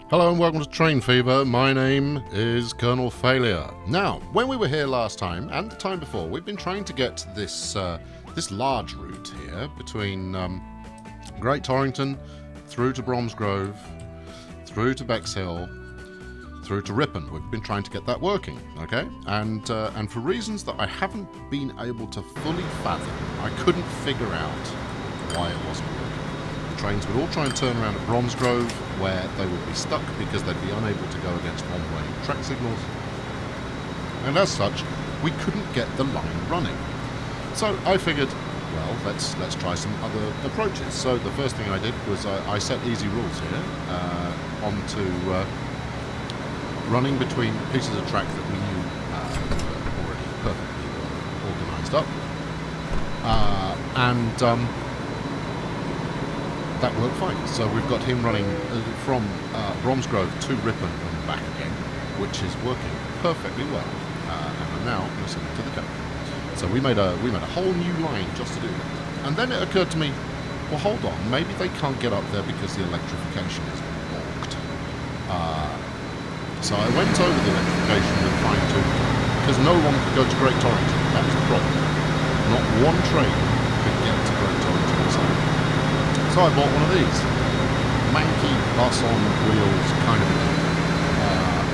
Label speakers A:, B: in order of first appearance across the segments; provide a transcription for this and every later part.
A: Hello and welcome to Train Fever. My name is Colonel Failure. Now, when we were here last time, and the time before, we've been trying to get this this large route here between Great Torrington, through to Bromsgrove, through to Bexhill, through to Ripon. We've been trying to get that working, okay? And for reasons that I haven't been able to fully fathom, I couldn't figure out why it wasn't working. The trains would all try and turn around at Bromsgrove, where they would be stuck because they'd be unable to go against one-way track signals. And as such, we couldn't get the line running. So I figured, well, let's try some other approaches. So the first thing I did was I set easy rules here onto running between pieces of track that we knew were already perfectly organised up. That worked fine. So we've got him running from Bromsgrove to Ripon and back again, which is working perfectly well. And I'm now listening to the code. So we made a whole new line just to do that. And then it occurred to me, well, hold on, maybe they can't get up there because the electrification is blocked. So I went over the electrification with fine-tooth because no one could go to Great Torrington. That was the problem. Not one train could get to Great Torrington. So I bought one of these. Manky bus on wheels kind of thing.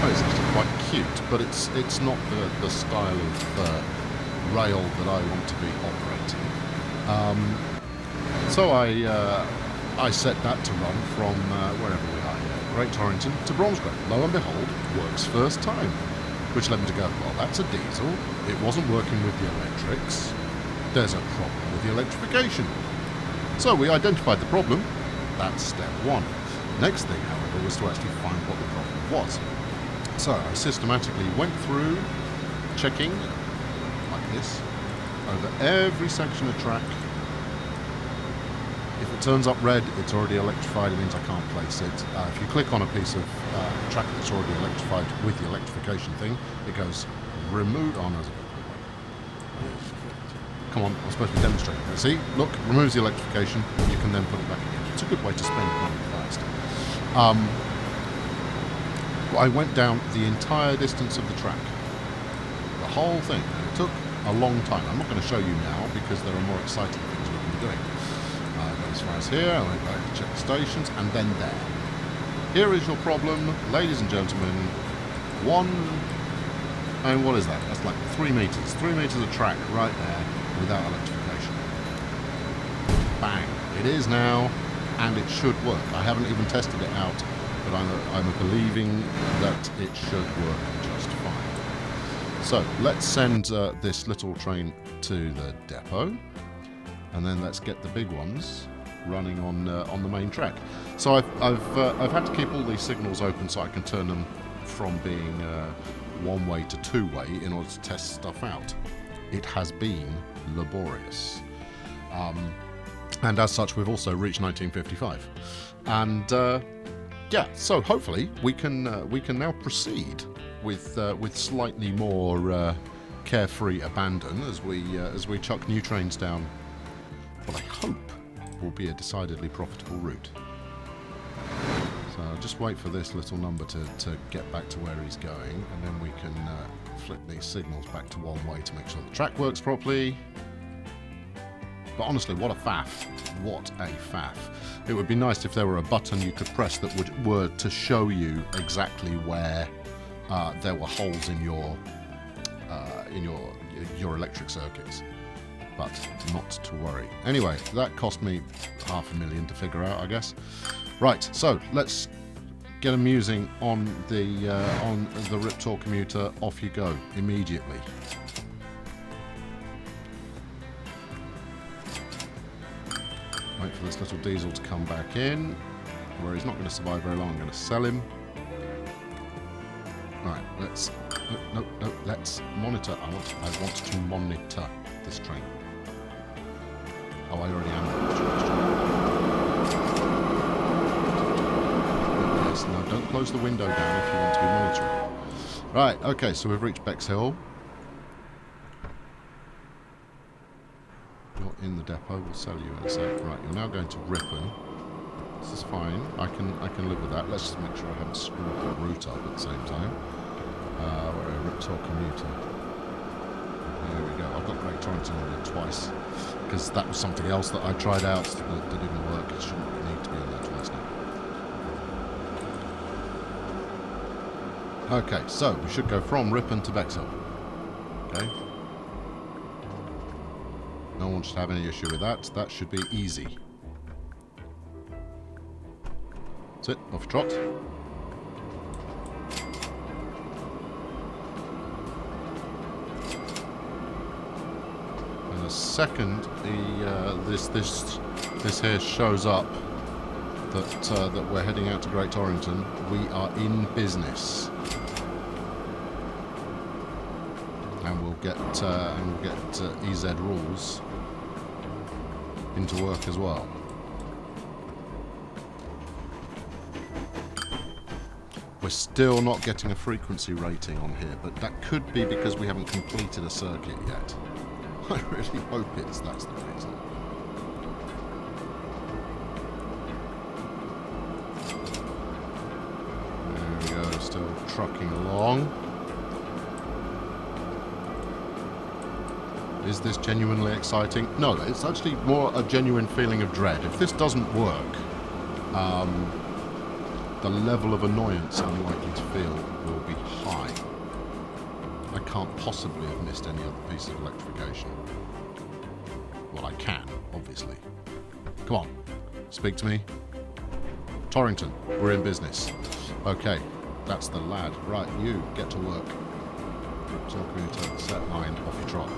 A: It's actually quite cute, but it's not the style of rail that I want to be operating. So I set that to run from wherever we are here, Great Torrington to Bromsgrove. Lo and behold, works first time. Which led me to go, well, that's a diesel. It wasn't working with the electrics. There's a problem with the electrification. So we identified the problem. That's step one. Next thing, however, was to actually find what the problem was. So I systematically went through, checking, like this, over every section of track. If it turns up red, it's already electrified. It means I can't place it. If you click on a piece of track that's already electrified with the electrification thing, it goes remove. Oh, no, come on, I'm supposed to be demonstrating that. See, look, removes the electrification, you can then put it back again. It's a good way to spend money fast. I went down the entire distance of the track. The whole thing, and it took a long time. I'm not going to show you now because there are more exciting things we can be doing. I got as far as here, I went back to check the stations, and then there. Here is your problem, ladies and gentlemen. And what is that? That's like 3 meters. 3 meters of track right there without electrification. Bang. It is now, and it should work. I haven't even tested it out, but I'm believing that it should work just fine. So let's send this little train to the depot, and then let's get the big ones running on the main track. So I've had to keep all these signals open so I can turn them from being one-way to two-way in order to test stuff out. It has been laborious. And as such, we've also reached 1955. And yeah, so hopefully we can now proceed with slightly more carefree abandon as we chuck new trains down what I hope will be a decidedly profitable route. So I'll just wait for this little number to get back to where he's going, and then we can flip these signals back to one way to make sure the track works properly. But honestly, what a faff. What a faff. It would be nice if there were a button you could press that were to show you exactly where there were holes in your electric circuits. But not to worry. Anyway, that cost me $500,000 to figure out, I guess. Right, so let's get amusing on the Riptor commuter. Off you go immediately. Wait for this little diesel to come back in, where he's not going to survive very long. I'm going to sell him. Right, let's no, let's monitor. I want to monitor this train. Oh, I already am. Yes, no, don't close the window down if you want to be monitoring. Right, okay, so we've reached Bexhill. You're in the depot, we'll sell you in a sec. Right, you're now going to Ripon. This is fine. I can live with that. Let's just make sure I haven't screwed the route up at the same time. We're a Riptor commuter. There we go. I've got Great Torrington on it twice because that was something else that I tried out that didn't work. It shouldn't need to be on there twice now. Okay, so we should go from Ripon to Bexhill. Okay. No one should have any issue with that. That should be easy. That's it. Off you trot. And the second this here shows up that we're heading out to Great Torrington, we are in business. And we'll get EZ rules into work as well. We're still not getting a frequency rating on here, but that could be because we haven't completed a circuit yet. I really hope that's the reason. There we go, still trucking along. Is this genuinely exciting? No, it's actually more a genuine feeling of dread. If this doesn't work, the level of annoyance I'm likely to feel will be high. I can't possibly have missed any other piece of electrification. Well, I can, obviously. Come on, speak to me. Torrington, we're in business. Okay, that's the lad. Right, you get to work. Talk commuter, set line, off you trot.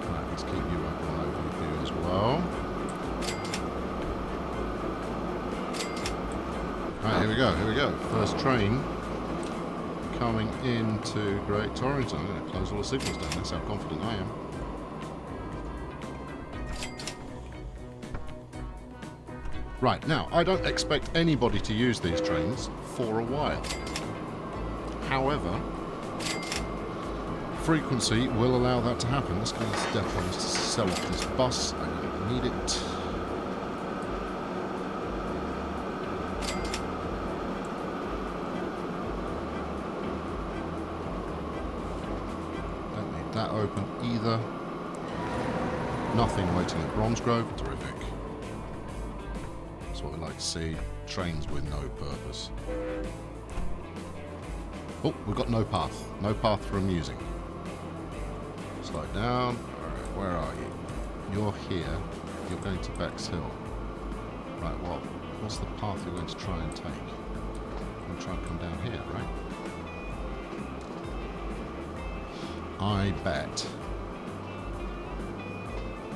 A: Right, let's keep you up on overview as well. Right, here we go. First train coming into Great Torrington. I'm going to close all the signals down, that's how confident I am. Right, now, I don't expect anybody to use these trains for a while. However, frequency will allow that to happen. This guy's definitely wants to sell off this bus. I don't need it. Don't need that open either. Nothing waiting at Bromsgrove. Terrific. That's what we like to see. Trains with no purpose. Oh, we've got no path. No path for amusing. Slow down. Alright, where are you? You're here. You're going to Bexhill. Right, well, what's the path you're going to try and take? You're going to try and come down here, right? I bet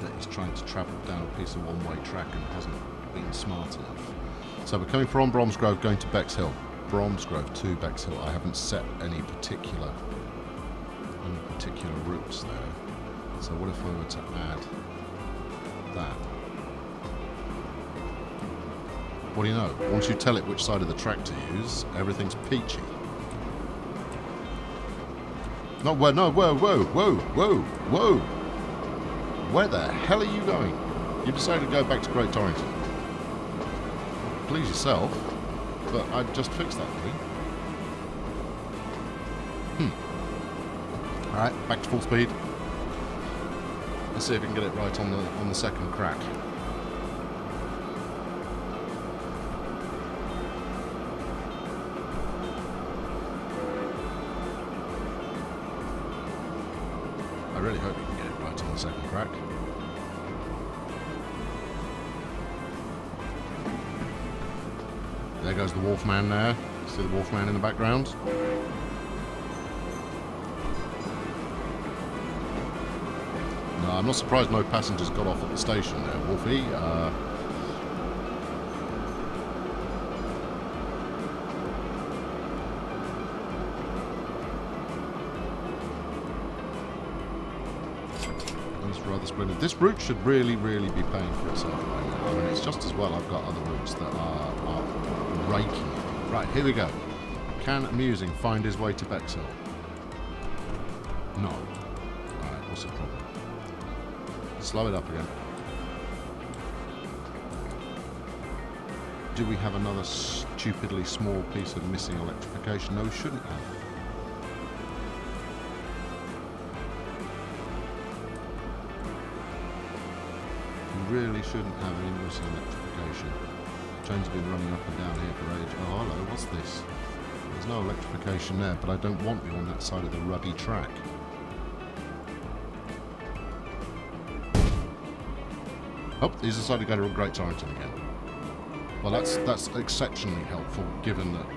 A: that he's trying to travel down a piece of one-way track and hasn't been smart enough. So we're coming from Bromsgrove, going to Bexhill. Bromsgrove to Bexhill. I haven't set any particular routes there. So what if I were to add that? What do you know? Once you tell it which side of the track to use, everything's peachy. No, whoa, no, whoa, whoa, whoa, whoa, whoa! Where the hell are you going? You decided to go back to Great Torrington. Please yourself. But I just fixed that for you. Alright, back to full speed. Let's see if we can get it right on the second crack. I really hope we can get it right on the second crack. There goes the Wolfman there. See the Wolfman in the background? No, I'm not surprised no passengers got off at the station there, Wolfie. That's rather splendid. This route should really, really be paying for itself right now. I mean, it's just as well I've got other routes that are raking. Right, here we go. Can Amusing find his way to Bexhill? No. Alright, what's the problem? Slow it up again. Do we have another stupidly small piece of missing electrification? No, we shouldn't have. We really shouldn't have any missing electrification. Trains have been running up and down here for ages. Oh, hello, what's this? There's no electrification there, but I don't want you on that side of the ruddy track. Oh, he's decided to go to Great Torrington again. Well, that's exceptionally helpful, given that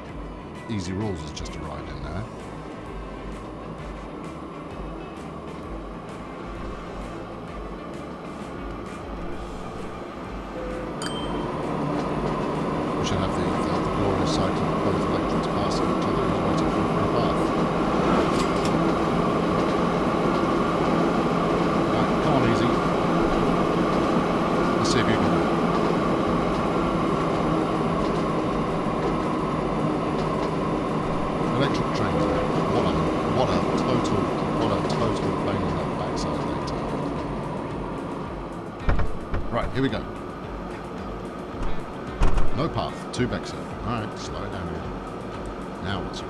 A: Easy Rules has just arrived in there. We should have the glorious sight of both electrons passing each other and waiting for a path. Right, come on, Easy. Let's see if you can do it. Electric trains, what a total pain in that backside later. Right, here we go. No path, 2 Bexhill. Alright, slow it down here. Now what's it?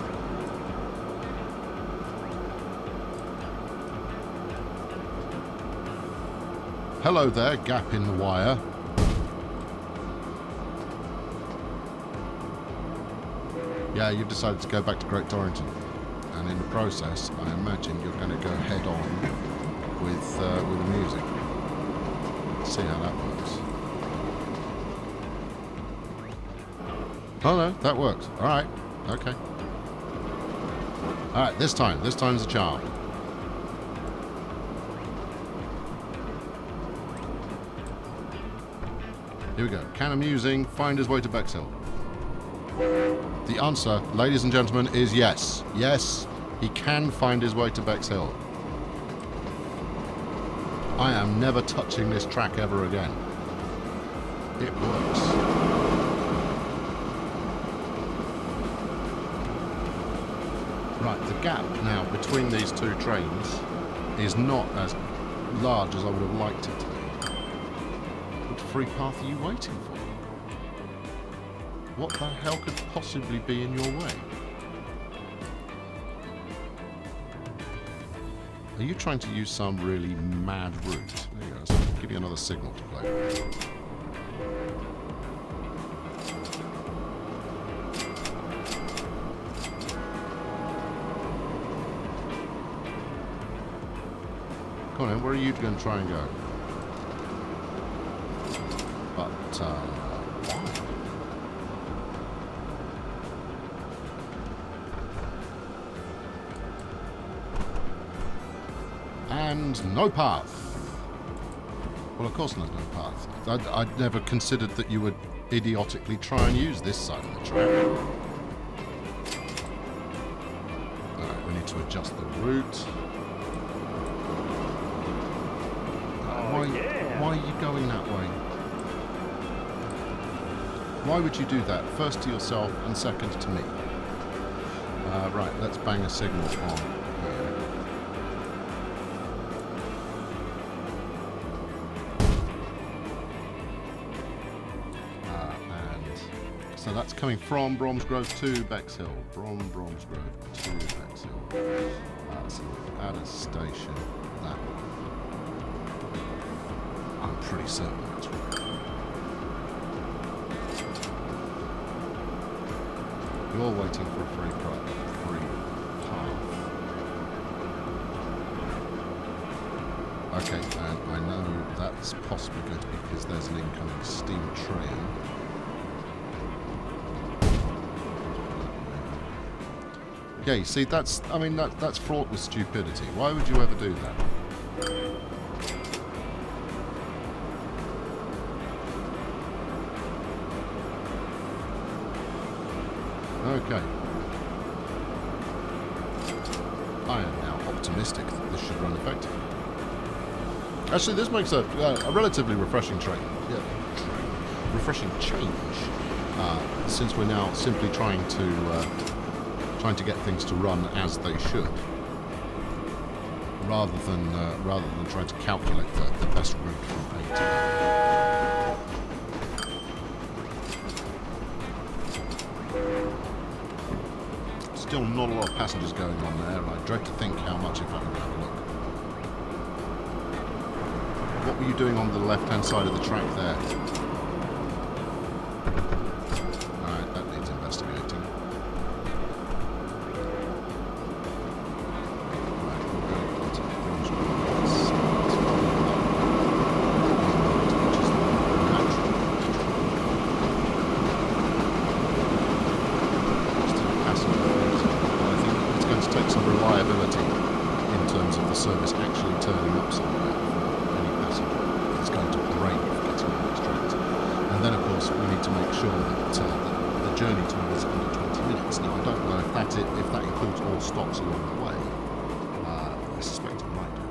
A: Hello there, gap in the wire. Yeah, you've decided to go back to Great Torrington. And in the process, I imagine you're going to go head on with the music. Let's see how that works. Oh no, that works. Alright, okay. Alright, this time's a charm. Here we go. Can amusing find his way to Bexhill? The answer, ladies and gentlemen, is yes. Yes, he can find his way to Bexhill. I am never touching this track ever again. It works. Right, the gap now between these two trains is not as large as I would have liked it to be. What free path are you waiting for? What the hell could possibly be in your way? Are you trying to use some really mad route? There you go. So I'll give you another signal to play with. Come on then, where are you going to try and go? But, why? And no path. Well, of course there's no path. I'd never considered that you would idiotically try and use this side of the track. Alright, we need to adjust the route. Why are you going that way? Why would you do that? First to yourself and second to me. Right, let's bang a signal on here. So that's coming from Bromsgrove to Bexhill. From Bromsgrove to Bexhill. So we've added a station. That one. I'm pretty certain that's right. You're waiting for a free path. Okay, and I know that's possibly going to be because there's an incoming steam train. Yeah, you see, that's fraught with stupidity. Why would you ever do that? Okay. I am now optimistic that this should run effectively. Actually, this makes a relatively refreshing train. Yeah, refreshing change. Since we're now simply trying to get things to run as they should, rather than trying to calculate the best route from A to B. still not a lot of passengers going on there, and I dread to think how much if I can have a look. What were you doing on the left-hand side of the track there? Alright, that needs investigating. Right, we'll go into the bronze ones. I think it's going to take some reliability in terms of the service actually turning up somewhere. It's going to break getting on these trains. And then, of course, we need to make sure that the journey time is under 20 minutes. Now, I don't know if that includes all stops along the way. I suspect it might do.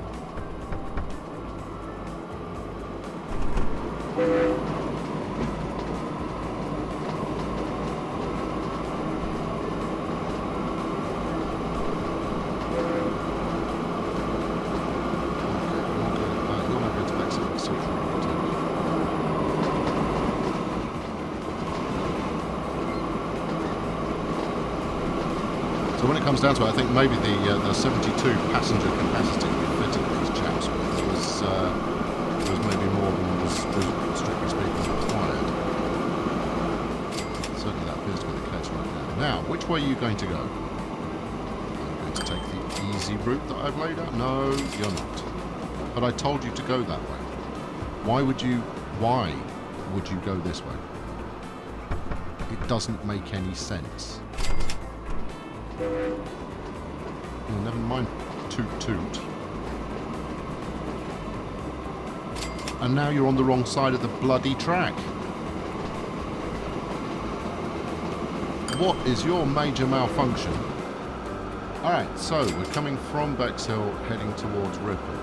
A: So when it comes down to it, I think maybe the 72 passenger capacity we fitted these chaps with was maybe more than was strictly speaking required. Certainly that appears to be the case right now. Now, which way are you going to go? Are you going to take the easy route that I've laid out? No, you're not. But I told you to go that way. Why would you go this way? It doesn't make any sense. Oh, never mind toot toot. And now you're on the wrong side of the bloody track. What is your major malfunction? Alright, so we're coming from Bexhill heading towards Ripple.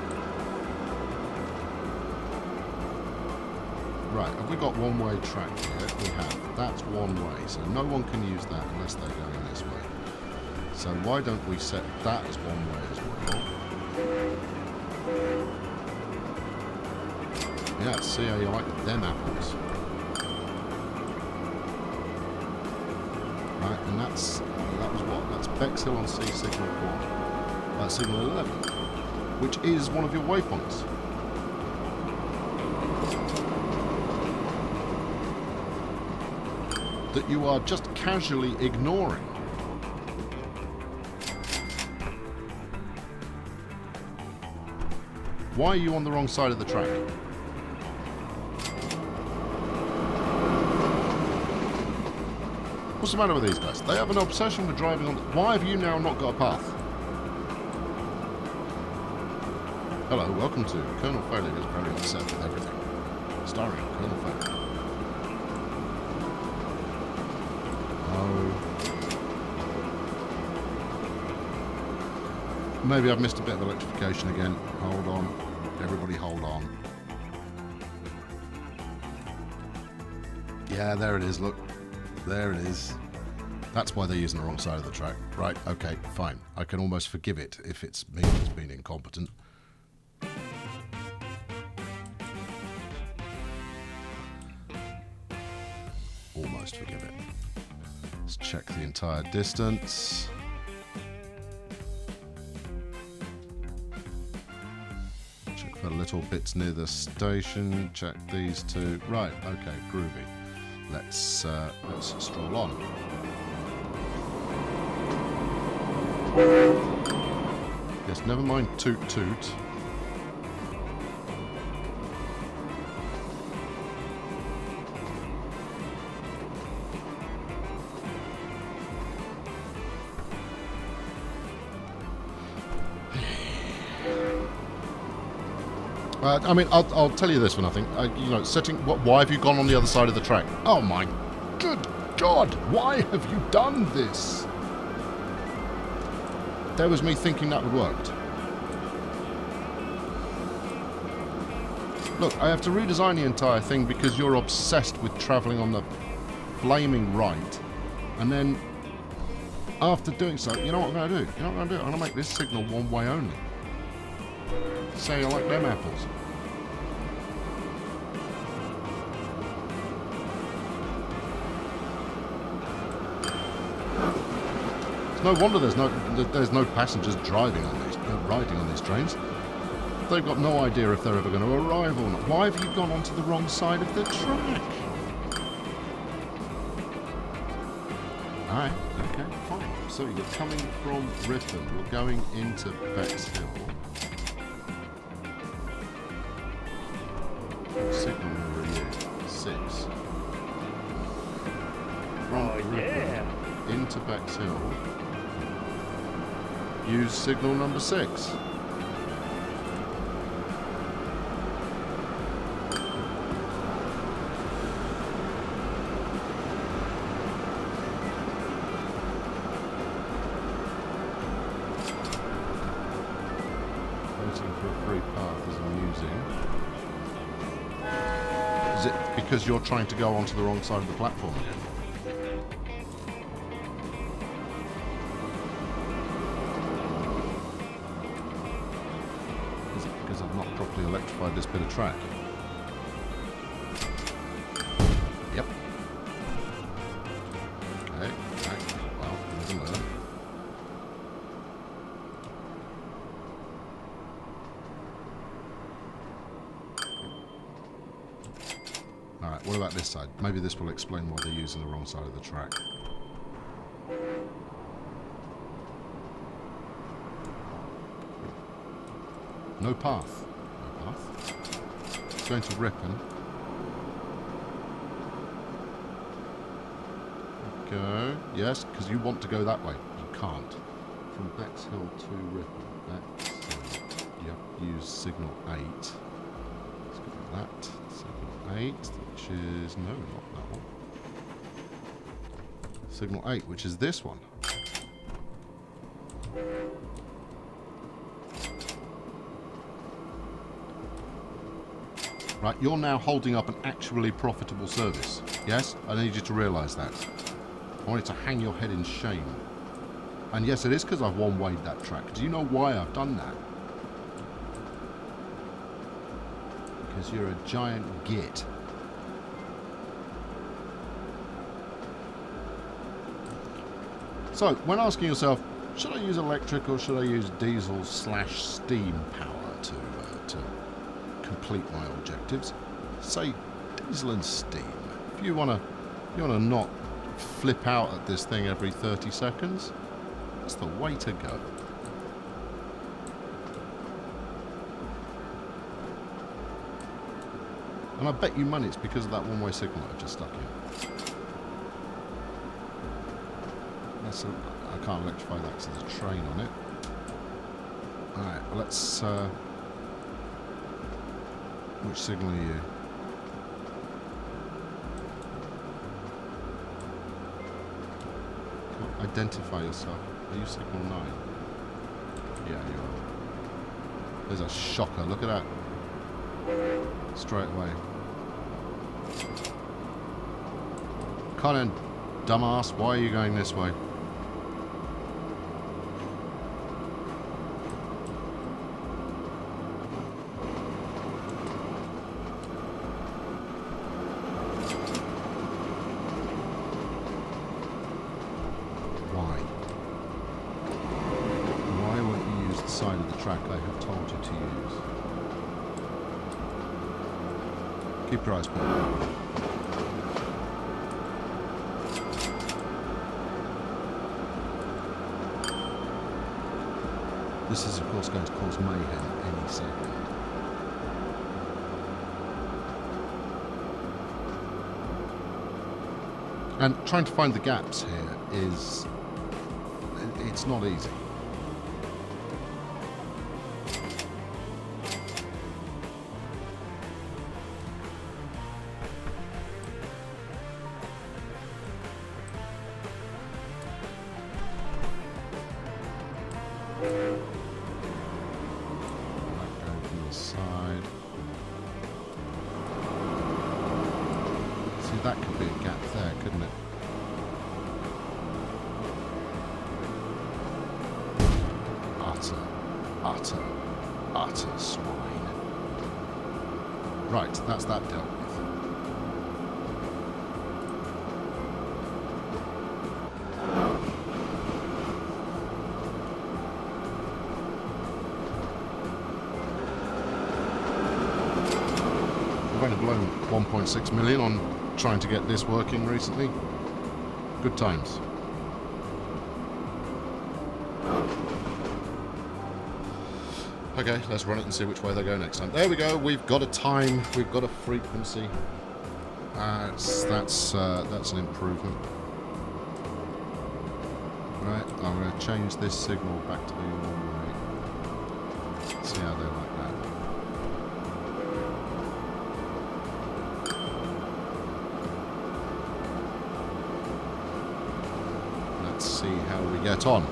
A: Right, have we got one-way track here? We have. That's one way, so no one can use that unless they're going this way. So why don't we set that as one way as well? Yeah, see how you like them apples. Right, and that was what? That's Bexhill on C signal 1. That's signal 11, which is one of your waypoints. That you are just casually ignoring. Why are you on the wrong side of the track? What's the matter with these guys? They have an obsession with driving on... Why have you now not got a path? Hello, welcome to Colonel Failure is very upset with everything. Starring Colonel Failure. Maybe I've missed a bit of electrification again. Hold on. Everybody hold on. Yeah, there it is. Look. There it is. That's why they're using the wrong side of the track. Right, okay, fine. I can almost forgive it if it's me that's been incompetent. Almost forgive it. Let's check the entire distance. For little bits near the station, check these two. Right, okay, groovy. Let's stroll on. Yes, never mind toot toot. I mean, I'll tell you this one. I think you know, why have you gone on the other side of the track? Oh my good God! Why have you done this? There was me thinking that would work. Look, I have to redesign the entire thing because you're obsessed with travelling on the flaming right, and then after doing so, you know what I'm going to do? You know what I'm going to do? I'm going to make this signal one way only. Say you like them apples. No wonder there's no passengers driving on these, riding on these trains. They've got no idea if they're ever going to arrive or not. Why have you gone onto the wrong side of the track? Alright, okay, fine. So you're coming from Ripon, you're going into Bexhill. Signal number 6. From Ripon into Bexhill, use signal number 6. Because you're trying to go onto the wrong side of the platform again. Is it because I've not properly electrified this bit of track? Yep. Okay, well, there's another. Alright, what about this side? Maybe this will explain why they're using the wrong side of the track. No path. No path. Going to Ripon. Go. Yes, because you want to go that way. You can't. From Bexhill to Ripon. Bexhill. You have to use signal 8. Let's go to that. Signal 8, which is... no, not that one. Signal 8, which is this one. Right, you're now holding up an actually profitable service. Yes? I need you to realise that. I want you to hang your head in shame. And yes, it is because I've one-wayed that track. Do you know why I've done that? Because you're a giant git. So, when asking yourself, should I use electric or should I use diesel/steam power to complete my objectives? Say diesel and steam. If you wanna not flip out at this thing every 30 seconds, that's the way to go. And I bet you money it's because of that one-way signal I just stuck in. I can't electrify that because there's a train on it. Alright, well let's... which signal are you? Can't identify yourself. Are you signal 9? Yeah, you are. There's a shocker, look at that. Straight away. Colin, dumbass, why are you going this way? Side of the track I have told you to use. Keep your eyes peeled. This is of course going to cause mayhem any second. And trying to find the gaps here is... it's not easy. That could be a gap there, couldn't it? Utter swine. Right, that's that dealt with. I've only blown 1.6 million on trying to get this working recently. Good times. Okay, let's run it and see which way they go next time. There we go. We've got a time. We've got a frequency. That's an improvement. Right, I'm going to change this signal back to being one way. See how they like that. Let's see how we get on.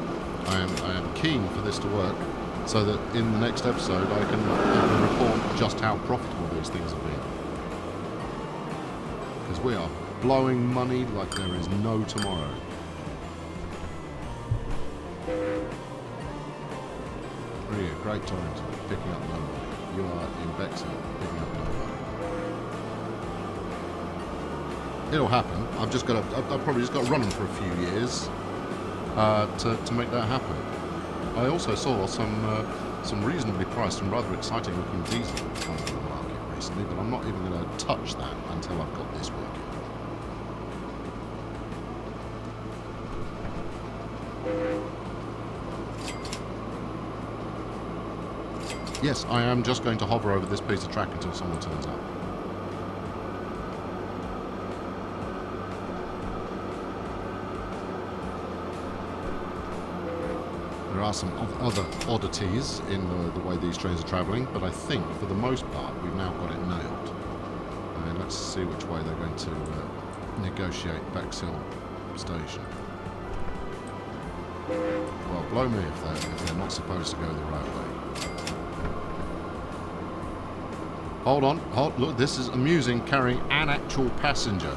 A: I am keen for this to work, so that in the next episode I can report just how profitable these things have been. Because we are blowing money like there is no tomorrow. Really, great times picking up nobody. You are in Bexhill picking up nobody. It'll happen. I've probably just got to run them for a few years to make that happen. I also saw some reasonably priced and rather exciting looking diesel coming to the market recently, but I'm not even going to touch that until I've got this working. Yes, I am just going to hover over this piece of track until someone turns up. There are some other oddities in the way these trains are travelling, but I think for the most part we've now got it nailed. And let's see which way they're going to negotiate Bexhill Station. Well, blow me if they're not supposed to go the right way. Hold on, look, this is amusing, carrying an actual passenger.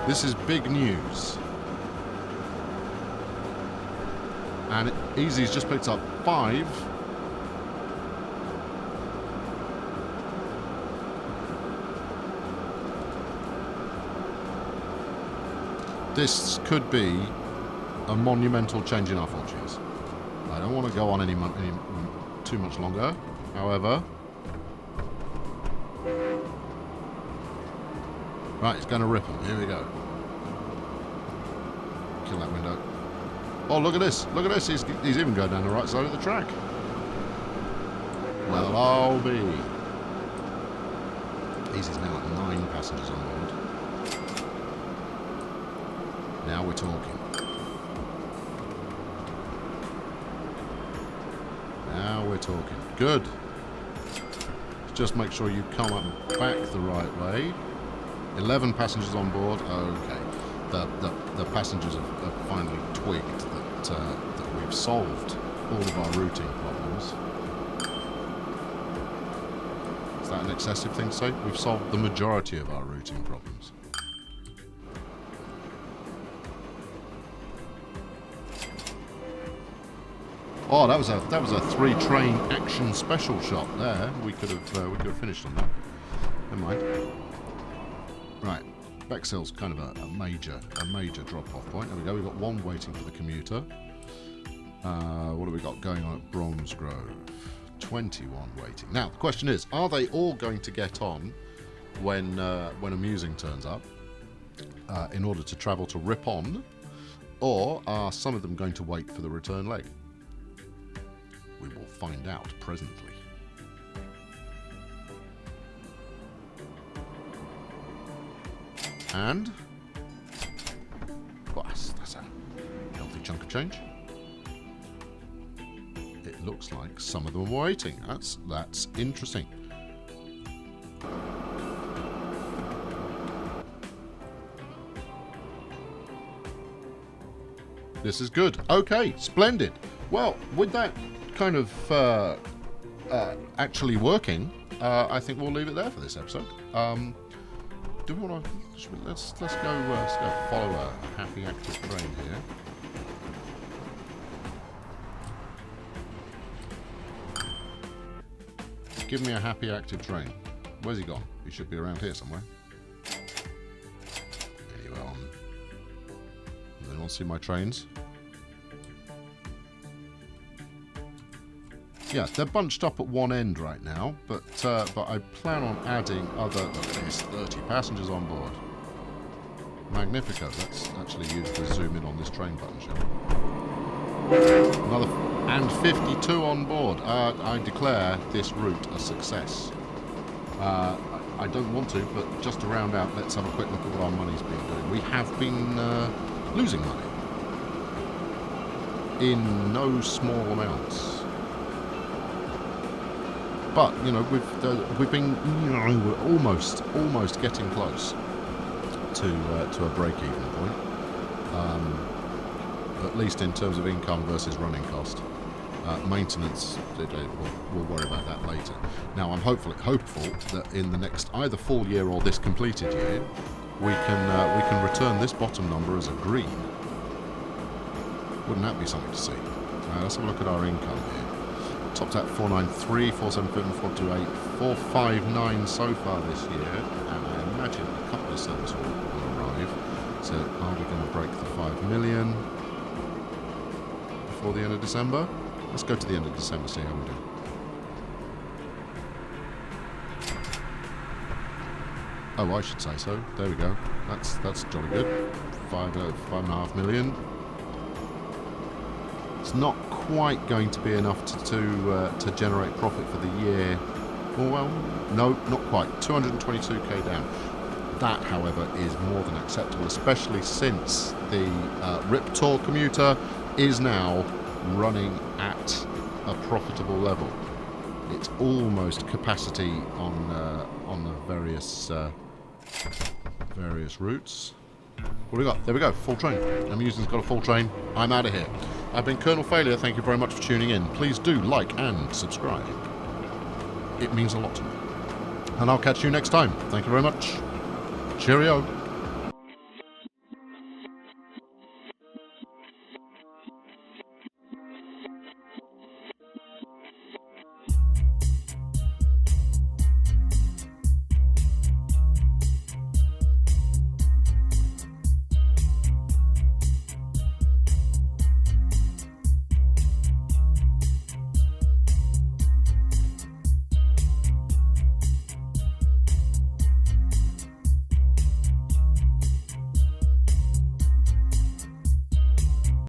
A: This is big news. And Easy's just picked up 5. This could be a monumental change in our fortunes. I don't want to go on any too much longer, however. Right, it's going to rip him. Here we go. Kill that window. Oh, look at this. Look at this. He's even going down the right side of the track. Well, I'll be. Easy's now at 9 passengers on board. Now we're talking. Now we're talking. Good. Just make sure you come up and back the right way. 11 passengers on board. Okay. The passengers have finally twigged that we've solved all of our routing problems. Is that an excessive thing to say? We've solved the majority of our routing problems. Oh, that was a 3-train action special shot there. We could have finished on that. Never mind. Right, Bexhill's kind of a major drop-off point. There we go. We've got 1 waiting for the commuter. What have we got going on at Bromsgrove? 21 waiting. Now the question is: are they all going to get on when Amusing turns up in order to travel to Ripon, or are some of them going to wait for the return leg? We will find out presently. And well, that's a healthy chunk of change. It looks like some of them are waiting. That's interesting. This is good. Okay, splendid. Well, with that kind of actually working, I think we'll leave it there for this episode. Do we want to? Let's go follow a happy active train here. Give me a happy active train. Where's he gone? He should be around here somewhere. Anyway, does anyone see my trains? Yeah, they're bunched up at one end right now, but I plan on adding other... Look at this, 30 passengers on board. Magnifico. Let's actually use the zoom in on this train button, shall we? Another... And 52 on board. I declare this route a success. I don't want to, but just to round out, let's have a quick look at what our money's been doing. We have been losing money. In no small amounts. But, you know, we've been, you know, we're almost getting close to a break-even point. At least in terms of income versus running cost. Maintenance, we'll worry about that later. Now, I'm hopeful that in the next either full year or this completed year, we can return this bottom number as a green. Wouldn't that be something to see? Let's have a look at our income here. Topped at 493, 477, 428, 459 so far this year, and I imagine a couple of cents will arrive. So, are we going to break the 5 million before the end of December? Let's go to the end of December, see how we do. Oh, I should say so. There we go. That's jolly good. 5.5 million. It's not quite going to be enough to generate profit for the year. Well, no, not quite. 222k down. That, however, is more than acceptable, especially since the Riptor commuter is now running at a profitable level. It's almost capacity on the various routes. What do we got? There we go, full train. Amusement's got a full train. I'm out of here. I've been Colonel Failure. Thank you very much for tuning in. Please do like and subscribe. It means a lot to me. And I'll catch you next time. Thank you very much. Cheerio.